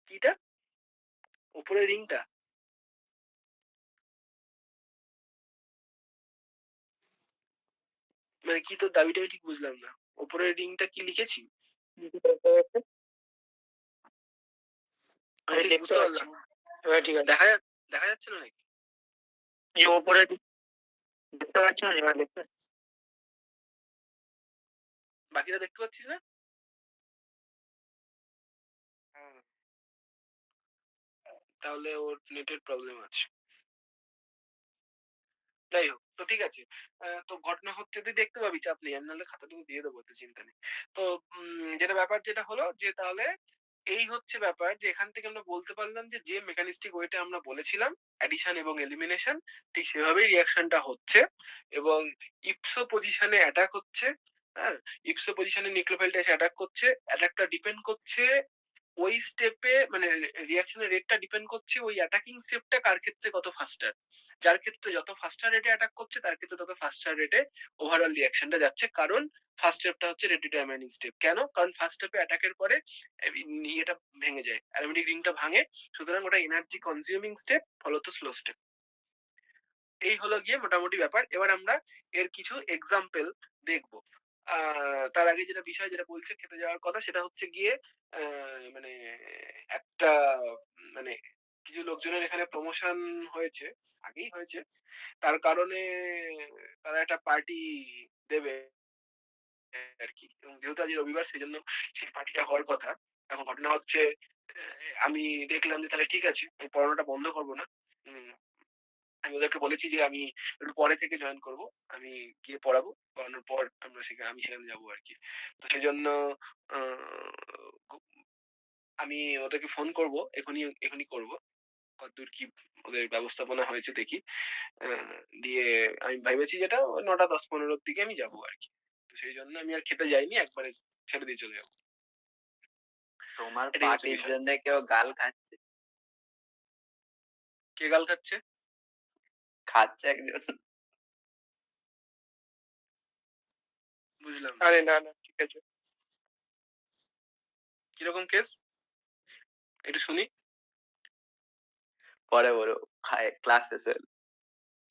Speaker 1: কিটা? উপরের রিংটা? মানে কি, তোর দাবিটা আমি ঠিক বুঝলাম না। উপরের রিংটা কি লিখেছি? আমি ঠিক বুঝতে পারলাম না।
Speaker 3: ঠিক আছে।
Speaker 1: দেখা যাচ্ছে না নাকি?
Speaker 3: এই উপরে দেখতে পাচ্ছ না? এবার দেখতে
Speaker 1: বাকিটা দেখতে পাচ্ছিস না? তাহলে ওর নেটের প্রবলেম আছে। যাই হোক, তো ঠিক আছে। তো ঘটনা হচ্ছে, তুই দেখতে পাবি, চাপ নেই, আমি নাহলে খাতাটুকু দিয়ে দেবো, তো চিন্তা নেই। তো যেটা ব্যাপার যেটা হলো যে তাহলে এই হচ্ছে ব্যাপার, যে এখান থেকে আমরা বলতে পারলাম যে যে মেকানিস্টিক ওয়েটা আমরা বলেছিলাম অ্যাডিশন এবং এলিমিনেশন, ঠিক সেভাবেই রিয়াকশনটা হচ্ছে, এবং ইপসো পজিশনে অ্যাটাক হচ্ছে। হ্যাঁ, ইপসো পজিশনে নিউক্লিওফাইলটা এসে অ্যাটাক করছে, অ্যাটাকটা ডিপেন্ড করছে ওই স্টেপে, মানে রিয়াকশনের রেটটা ডিপেন্ড করছে ওই অ্যাটাকিং স্টেপটা কার ক্ষেত্রে কত ফাস্টার। যার ক্ষেত্রে যত ফাস্টার রেটে অ্যাটাক করছে, তার ক্ষেত্রে তত ফাস্টার রেটে ওভারঅল রিয়াকশনটা যাচ্ছে। কারণ ফার্স্ট স্টেপটা হচ্ছে রেডিডিয়ামাইনিং স্টেপ। কেন? কারণ ফার্স্ট স্টেপে অ্যাটাকের পরে ইয়েটা ভেঙে যায়, অ্যারোমেটিক রিংটা ভাঙে, সুতরাং ওটা এনার্জি কনজিউমিং স্টেপ, ফলত স্লো স্টেপ। এই হলো গিয়ে মোটামুটি ব্যাপার। এবার আমরা এর কিছু এক্সাম্পল দেখবো। তার আগে যেটা বিষয় যেটা বলছে খেতে যাওয়ার কথা, সেটা হচ্ছে গিয়ে মানে একটা মানে কিছু লোকজনের এখানে প্রমোশন হয়েছে, আগেই হয়েছে, তার কারণে তারা একটা পার্টি দেবে আর কি। এবং যেহেতু আজ রবিবার সেই জন্য সেই পার্টিটা হওয়ার কথা। এখন ঘটনা হচ্ছে আমি দেখলাম যে তাহলে ঠিক আছে, আমি পড়ানোটা বন্ধ করবো না। আমি ওদেরকে বলেছি যে আমি একটু পরে থেকে জয়েন করব, আমি গিয়ে পড়াবো, পড়ানোর পর আমি সেখানে যাবো আর কি। তো সেই জন্য আমি ওদেরকে ফোন করব, এখনই করব, কতদূর কি ওদের ব্যবস্থাপনা হয়েছে দেখি। দিয়ে আমি ভেবেছি যেটা 9:10-15 দিকে আমি যাবো আর কি। তো সেই জন্য আমি আর খেতে যাইনি, একবারে ছেড়ে দিয়ে চলে যাবো।
Speaker 5: তোমার
Speaker 1: এটাই হচ্ছে
Speaker 5: পার্টির
Speaker 1: বিষয়।
Speaker 5: জন্য কেউ গাল খাচ্ছে?
Speaker 1: কে গাল খাচ্ছে?
Speaker 5: খাচ্ছে একজন।
Speaker 1: বুঝলাম না।
Speaker 4: আরে না না ঠিক আছে।
Speaker 1: কিরকম কেস একটু শুনি।
Speaker 5: পরে বলো, ক্লাস শেষ হলো।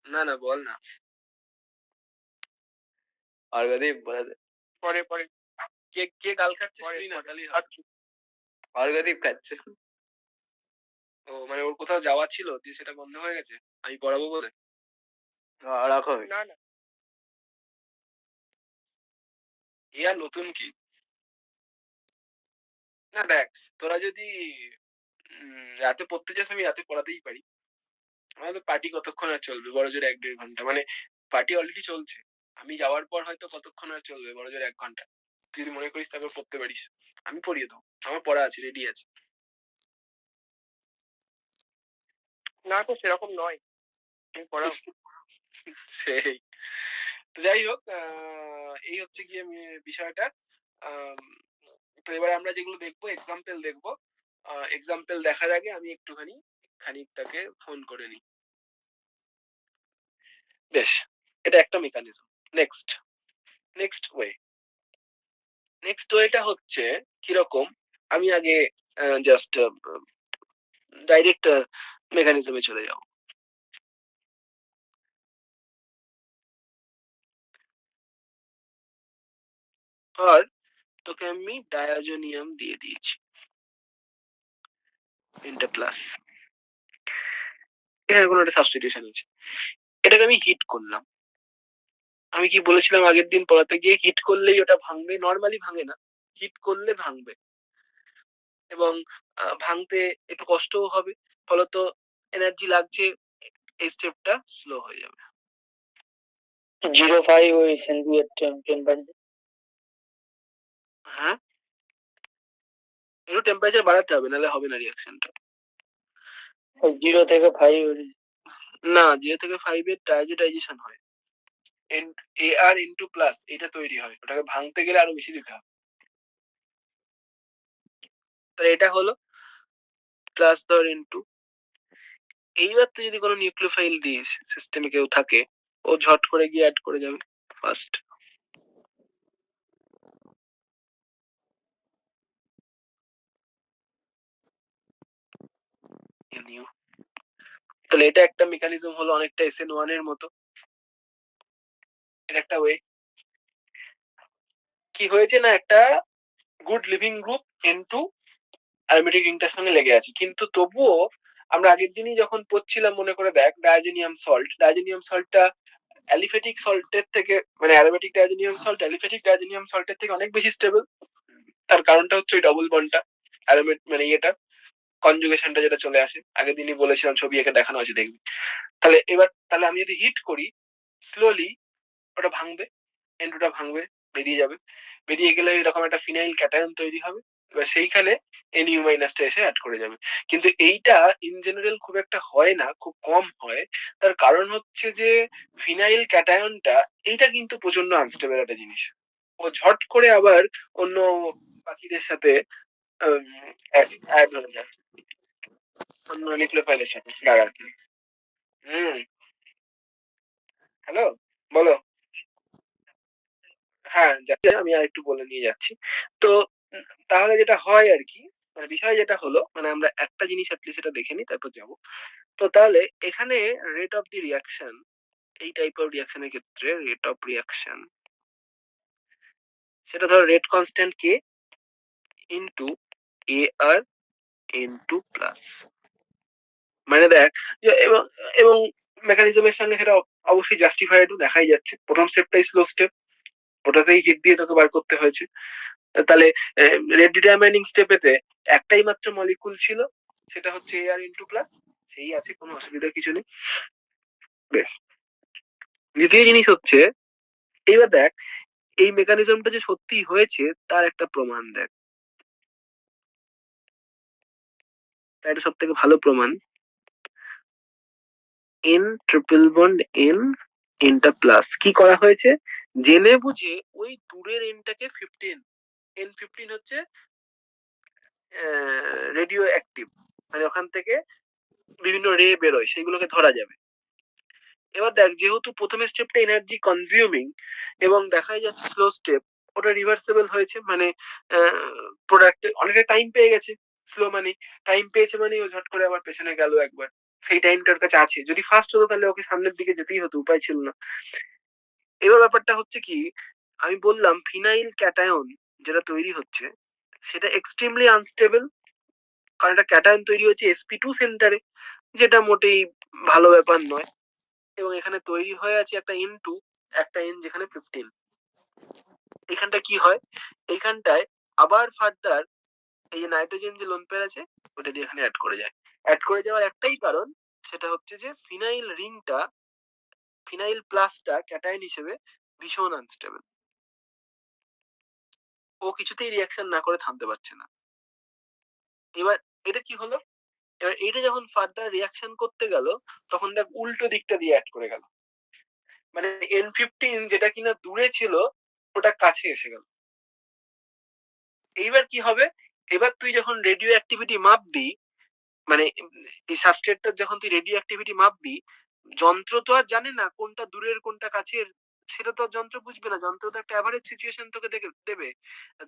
Speaker 1: না না, বল না।
Speaker 5: অর্ঘদীপ বলে দে।
Speaker 4: পরে পরে
Speaker 1: কে কে গাল খাচ্ছে
Speaker 4: পরে
Speaker 1: শুনি না,
Speaker 4: পরে।
Speaker 1: তাহলেই হয়।
Speaker 4: আচ্ছা,
Speaker 5: অর্ঘদীপ খাচ্ছে।
Speaker 1: ও মানে ওর কোথাও যাওয়া ছিল, দিয়ে সেটা বন্ধ হয়ে গেছে আমি পড়াবো বলে।
Speaker 5: ওরকমই।
Speaker 4: না না
Speaker 1: এ আর নতুন কি? না দেখ, তোরা যদি রাতে পড়তে চাস আমি রাতে পড়াতেই পারি। আমাদের পার্টি কতক্ষণ আর চলবে? বড় জোর 1-1.5 ঘন্টা, মানে পার্টি অলরেডি চলছে। আমি যাওয়ার পর হয়তো কতক্ষণ আর চলবে? বড় জোর 1 ঘন্টা। তুই যদি মনে করিস তারপর পড়তে পারিস, আমি পড়িয়ে দেবো, আমার পড়া আছে, রেডি আছে।
Speaker 4: না তো সেরকম নয়, তুমি পড়াও।
Speaker 1: সেই তো যাই হোক, এই হচ্ছে গিয়ে বিষয়টা। তো এবার আমরা যেগুলো দেখবো, এক্সাম্পল দেখবো। এক্সাম্পল দেখার আগে আমি একটুখানি খানিকটাকে ফোন করে নিই। বেশ, এটা একটা মেকানিজম। নেক্সট ওয়েটা হচ্ছে কিরকম, আমি আগে জাস্ট ডাইরেক্ট মেকানিজমে চলে যাও। আর তোকে আমি ডায়াজোনিয়াম দিয়ে দিয়েছি, এটা প্লাস, এখানে কোনো একটা সাবস্টিটিউশন আছে। এটাকে আমি হিট করলাম। আমি কি বলেছিলাম আগের দিন পড়াতে গিয়ে, হিট করলেই ওটা ভাঙবে, নর্মালি ভাঙে না, হিট করলে ভাঙবে। এবং ভাঙতে একটু কষ্টও হবে, ফলত এনার্জি লাগছে, এই স্টেপটা স্লো হয়ে যাবে।
Speaker 3: 0.5 ওই সেন্টিগ্রেড টেম্পারেচার।
Speaker 1: হ্যাঁ, একটু টেম্পারেচার বাড়াতে হবে, নাহলে হবে না রিয়াকশনটা।
Speaker 3: 0 থেকে 5
Speaker 1: না, 0 থেকে 5 এর ডাইজেশন হয়, AR ইন্টু প্লাস এটা তৈরি হয়, ওটাকে ভাঙতে গেলে আরো বেশি দিতে হবে। তাহলে এটা হলো প্লাস ধর ইন্টু, এইবার তো যদি কোনো নিউক্লিওফাইল দিস সিস্টেমে কেউ থাকে, ও ঝট করে গিয়ে অ্যাড করে যাবে ফার্স্ট। তাহলে এটা একটা মেকানিজম হলো, অনেকটা SN1 এর মতো। এটা একটা ওয়ে। কি হয়েছে না, একটা good leaving group N2 aromatic রিংটার সঙ্গে লেগে আছে, কিন্তু তবুও আমরা আগের দিনই যখন পড়ছিলাম মনে করে দেখ, ডায়াজোনিয়াম সল্টটা অ্যালিফেটিক সল্টের থেকে, মানে aromatic diazonium salt aliphatic diazonium সল্টের থেকে অনেক বেশি স্টেবল। তার কারণটা হচ্ছে ওই ডবল বন্ডটা, মানে এটা কনজুগেশনটা যেটা চলে আসে, আগের দিনই বলেছিলাম, ছবি এঁকে দেখানো আছে, দেখবি। তাহলে আমি যদি হিট করি স্লোলি, ওটা ভাঙবে, N2টা ভাঙবে, বেরিয়ে যাবে, বেরিয়ে গেলে এরকম একটা ফিনাইল ক্যাটায়ন তৈরি হবে, এবার সেইখানে NU মাইনাসটা এসে অ্যাড করে যাবে। কিন্তু এইটা ইন জেনারেল খুব একটা হয় না, খুব কম হয়। তার কারণ হচ্ছে যে ফিনাইল ক্যাটায়নটা, এইটা কিন্তু প্রচন্ড আনস্টেবল একটা জিনিস, ও ঝট করে আবার অন্য বাকিদের সাথে অ্যাড হয়ে যায়, অন্য নিউক্লিওফাইলের সাথে লাগাতে। হ্যালো, বলো। হ্যাঁ, আমি আর একটু বলে নিয়ে যাচ্ছি। তো তাহলে যেটা হয় আর কি, মানে বিষয় যেটা হলো, মানে আমরা একটা জিনিস অ্যাটলিস্ট এটা দেখে নিই, তারপর যাবো। তো তাহলে এখানে রেট অফ দি রিয়াকশন, এই টাইপ অফ রিয়াকশনের ক্ষেত্রে রেট অফ রিয়াকশন, সেটা ধরো রেট কনস্ট্যান্ট কে ইন্টু AR ইন্টু প্লাস। মানে দেখ যে এবং এবং মেকানিজমের সঙ্গে সেটা অবশ্যই জাস্টিফাইডও দেখাই যাচ্ছে। প্রথম স্টেপটাই স্লো স্টেপ, ওটাতেই হিট দিয়ে তোকে বার করতে হয়েছে। তাহলে রেড ডিটারমাইনিং স্টেপেতে একটাই মাত্র মলিকুল ছিল, সেটা হচ্ছে এআর ইন্টু প্লাস, সেই আছে, কোনো অসুবিধা কিছু নেই। বেশ, দ্বিতীয় জিনিস হচ্ছে, এইবার দেখ এই মেকানিজমটা যে সত্যি হয়েছে তার একটা প্রমাণ দেখ। তার একটা সব থেকে ভালো প্রমাণ, এন ট্রিপল বন্ড এন, এনটা প্লাস কি করা হয়েছে, জেনে বুঝে ওই দূরের এনটাকে 15, N15 হচ্ছে রেডিও অ্যাক্টিভ, মানে ওখান থেকে বিভিন্ন রে বেরোয়, সেগুলোকে ধরা যাবে। এবার দেখ যেহেতু প্রথমের স্টেপটা এনার্জি কনজিউমিং এবং দেখাই যাচ্ছে স্লো স্টেপ, ওটা রিভার্সেবল হয়েছে, মানে প্রোডাক্টে অনেকটা টাইম পেয়ে গেছে। স্লো মানে টাইম পেয়েছে, মানে ও ঝট করে আবার পেছনে গেল একবার, সেই টাইমটার কাছে আছে। যদি ফার্স্ট হতো তাহলে ওকে সামনের দিকে যেতেই হতো, উপায় ছিল না। এবার ব্যাপারটা হচ্ছে কি, আমি বললাম ফিনাইল ক্যাটায়ন যেটা তৈরি হচ্ছে সেটা এক্সট্রিমলি আনস্টেবল, কারণ একটা ক্যাটায়ন তৈরি হচ্ছে sp2 সেন্টারে, যেটা মোটেই ভালো ব্যাপার নয়। এবং এখানে তৈরি হয়ে আছে একটা N2, একটা N যেখানে 15। এখানটা কি হয়, এইখানটায় আবার ফার্দার এই যে নাইট্রোজেন যে লোন পেয়ার আছে ওটা দিয়ে এখানে অ্যাড করে যায়। অ্যাড করে যাওয়ার একটাই কারণ, সেটা হচ্ছে যে ফিনাইল রিংটা, ফিনাইল প্লাসটা ক্যাটায়ন হিসেবে ভীষণ আনস্টেবল, ও কিছুতেই রিয়াকশন না করে থামতে পারছে না। এবার এটা কি হলো, এবার এটা যখন ফার্দার রিয়াকশন করতে গেল তখন দেখ উল্টো দিকটা দিয়ে অ্যাড করে গেল, মানে N15 যেটা কিনা দূরে ছিল ওটা কাছে এসে গেল। এইবার কি হবে, এবার তুই যখন রেডিও অ্যাক্টিভিটি মাপবি, মানে এই সাবস্ট্রেটটা যখন তুই রেডিও অ্যাক্টিভিটি মাপবি, যন্ত্র তো আর জানে না কোনটা দূরের কোনটা কাছের, সেটা তো যন্ত্র বুঝবে না। যন্ত্র তো একটা অ্যাভারেজ সিচুয়েশন তোকে দেবে।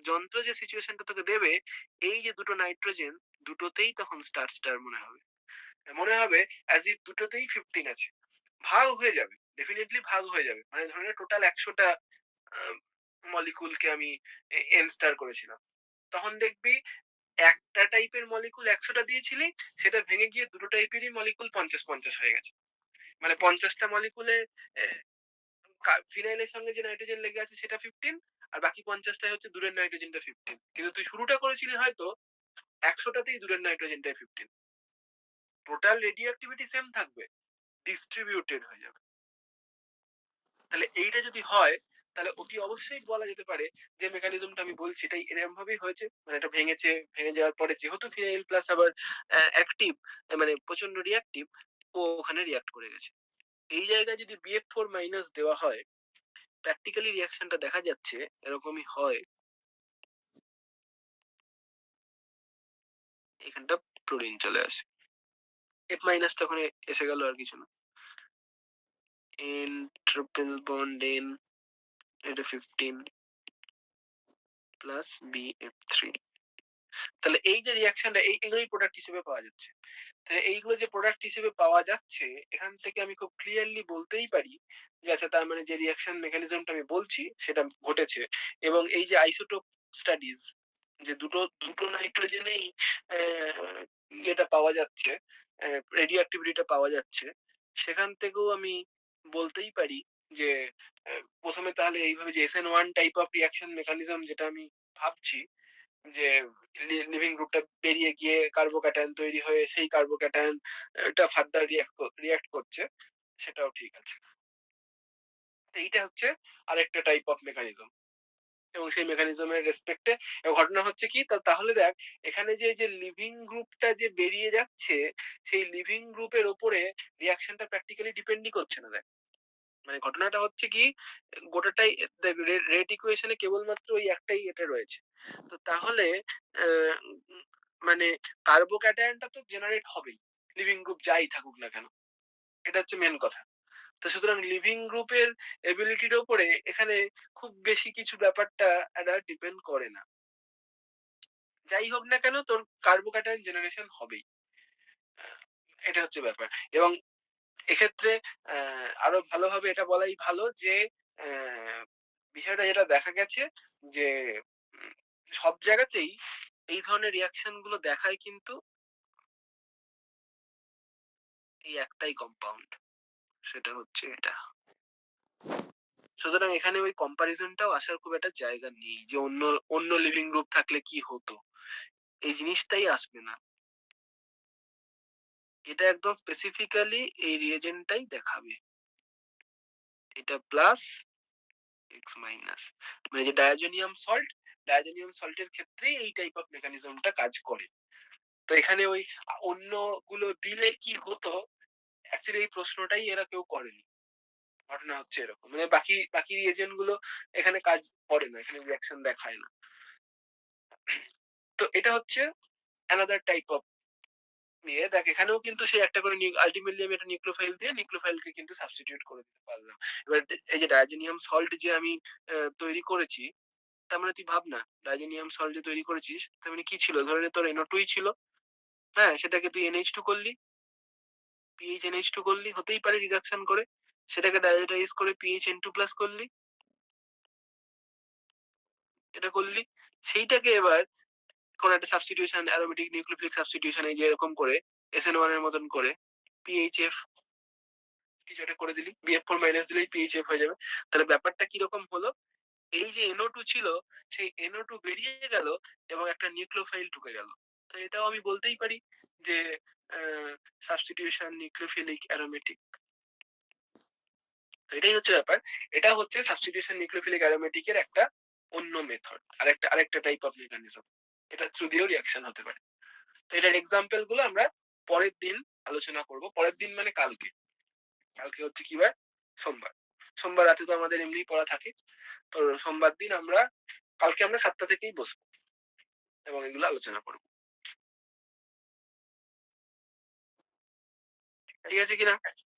Speaker 1: যন্ত্র যে সিচুয়েশনটা তোকে দেবে, এই যে দুটো নাইট্রোজেন, দুটোতেই তখন স্টার স্টার মনে হবে, মনে হবে অ্যাজ ইফ দুটোতেই 15 আছে। ভাগ হয়ে যাবে, ডেফিনেটলি ভাগ হয়ে যাবে, মানে ধরে টোটাল 100টা মলিকুলকে আমি এন স্টার করেছিলাম, তখন দেখবি একটা টাইপের মলিকুল 100টা দিয়েছিলি, সেটা ভেঙে গিয়ে দুটো টাইপেরই মলিকুল 50-50 হয়ে গেছে। মানে 50টা মলিকুলে ফিনাইলের সঙ্গে যে নাইট্রোজেন লেগে আছে সেটা 15, আর বাকি 50টাই হচ্ছে দূরের নাইট্রোজেনটা 15। কিন্তু তুই শুরুটা করেছিলি হয়তো 100টাতেই দূরের নাইট্রোজেনটাই 15। টোটাল রেডিও অ্যাক্টিভিটি সেম থাকবে, ডিস্ট্রিবিউটেড হয়ে যাবে। তাহলে এইটা যদি হয় তাহলে অতি অবশ্যই বলা যেতে পারে যে মেকানিজমটা আমি বলছি এটাই এরকম ভাবেই হয়েছে, মানে এটা ভেঙেছে, ভেঙে যাওয়ার পরে যেহেতু ফিনাইল প্লাস আবার অ্যাক্টিভ, মানে প্রচন্ড রিঅ্যাক্টিভ, ও ওখানে রিঅ্যাক্ট করে গেছে। এই জায়গায় যদি BF4 মাইনাস দেওয়া হয়, প্র্যাকটিক্যালি রিঅ্যাকশনটা দেখা যাচ্ছে এরকমই হয়। এখানটা ক্লোরিন চলে আসে, F মাইনাসটা ওখানে এসে গেল, আর কিছু না। N ট্রিপল বন্ড N, এটা 15 প্লাস BF3। তাহলে এই যে রিয়াকশনটা, এইগুলোই প্রোডাক্ট হিসেবে পাওয়া যাচ্ছে। তাহলে এইগুলো যে প্রোডাক্ট হিসেবে পাওয়া যাচ্ছে, এখান থেকে আমি খুব ক্লিয়ারলি বলতেই পারি যে আচ্ছা, তার মানে যে রিয়াকশন মেকানিজমটা আমি বলছি সেটা ঘটেছে। এবং এই যে আইসোটোপ স্টাডিজ, যে দুটো দুটো নাইট্রোজেনেই এটা পাওয়া যাচ্ছে, রেডিও অ্যাক্টিভিটিটা পাওয়া যাচ্ছে, সেখান থেকেও আমি বলতেই পারি যে প্রথমে তাহলে এইভাবে যে SN1 type of reaction mechanism যেটা আমি ভাবছি, যে লিভিং গ্রুপটা বেরিয়ে গিয়ে কার্বোক্যাটায়ন তৈরি হয়ে সেই কার্বোক্যাটায়ন এটা ফার্দার রিয়াক্ট করছে, সেটাও ঠিক আছে। তো এইটা হচ্ছে আরেকটা টাইপ অফ মেকানিজম। এবং সেই মেকানিজমের রেসপেক্টে ঘটনা হচ্ছে কি, তাহলে দেখ এখানে যে লিভিং গ্রুপটা যে বেরিয়ে যাচ্ছে, সেই লিভিং গ্রুপের ওপরে রিয়াকশনটা প্র্যাকটিক্যালি ডিপেন্ডই করছে না। দেখ মানে ঘটনাটা হচ্ছে কি, গোটাটাই রেট ইকুয়েশনে কেবলমাত্র ওই একটাই এটা রয়েছে। তো তাহলে মানে কার্বোক্যাটায়নটা তো জেনারেট হবেই, লিভিং গ্রুপ যাই থাকুক না কেন, এটা হচ্ছে মেন কথা। তো সুতরাং লিভিং গ্রুপের এবিলিটির উপরে এখানে খুব বেশি কিছু ব্যাপারটা এটা ডিপেন্ড করে না। যাই হোক না কেন, তোর কার্বোক্যাটায়ন জেনারেশন হবেই, এটা হচ্ছে ব্যাপার। এবং এক্ষেত্রে আরো ভালোভাবে এটা বলাই ভালো যে বিষয়টা যেটা দেখা গেছে যে সব জায়গাতেই এই ধরনের রিয়াকশন গুলো দেখায় কিন্তু এই একটাই কম্পাউন্ড, সেটা হচ্ছে এটা। সুতরাং এখানে ওই কম্পারিজনটাও আসার খুব একটা জায়গা নেই যে অন্য অন্য লিভিং গ্রুপ থাকলে কি হতো, এই জিনিসটাই আসবে না। এটা একদম স্পেসিফিক্যালি এই রিয়েজেন্টটাই দেখাবে, এটা প্লাস এক্স মাইনাস, মানে যে ডায়াজোনিয়াম সল্টের ক্ষেত্রে এই টাইপ অফ মেকানিজমটা কাজ করে। তো এখানে ওই অন্য গুলো দিলে কি হতো, অ্যাকচুয়ালি এই প্রশ্নটাই এরা কেউ করেনি। ঘটনা হচ্ছে এরকম, মানে বাকি বাকি রিয়েজেন্ট গুলো এখানে কাজ করে না, এখানে রিয়াকশন দেখায় না। তো এটা হচ্ছে অ্যানাদার টাইপ অফ নিয়ে দেখ, এখানেও কিন্তু সেই একটা করে আলটিমেটলি আমি একটা নিউক্লিওফাইল দিয়ে নিউক্লিওফাইলকে কিন্তু সাবস্টিটিউট করে দিতে পারলাম। এবার এই যে ডায়াজোনিয়াম সল্ট যে আমি তৈরি করেছি, তার মানে তুই ভাব না, ডায়াজোনিয়াম সল্ট যে তৈরি করেছিস তার মানে কি ছিল, ধরে নে তোর NO2 ছিল, হ্যাঁ, সেটাকে তুই NH2 করলি, পিএইচ NH2 করলি, হতেই পারে রিডাকশন করে, সেটাকে ডায়োটাইজ করে PHN2+ করলি, এটা করলি, সেইটাকে এবার কোন একটা সাবস্টিটিউশন, অ্যারোমেটিক নিউক্লিওফিলিক সাবস্টিটিউশন, এই যে এরকম করে SN1 এর মতন করে PHF কিছু একটা করে দিলি, BF4 মাইনাস দিলেই PHF হয়ে যাবে। তাহলে ব্যাপারটা কিরকম হলো, এই যে NO2 ছিল সেই NO2 বেরিয়ে গেল এবং একটা নিউক্লিওফাইল ঢুকে গেল। তো এটাও আমি বলতেই পারি যে সাবস্টিটিউশন নিউক্লিওফিলিক অ্যারোমেটিক। তো এটাই হচ্ছে ব্যাপার, এটা হচ্ছে সাবস্টিটিউশন নিউক্লিওফিলিক অ্যারোমেটিকের একটা অন্য মেথড, আরেকটা টাইপ অফ মেকানিজম, এটা থ্রু দিয়েও রিঅ্যাকশন হতে পারে। তো এটার এক্সাম্পল গুলো আমরা পরের দিন আলোচনা করব। পরের দিন মানে কালকে, কালকে হচ্ছে কি বার, সোমবার। সোমবার রাতে তো আমাদের এমনি পড়া থাকে, তো সোমবার দিন কালকে আমরা 7টা থেকেই বসবো এবং এগুলো আলোচনা করব। ঠিক আছে কিনা?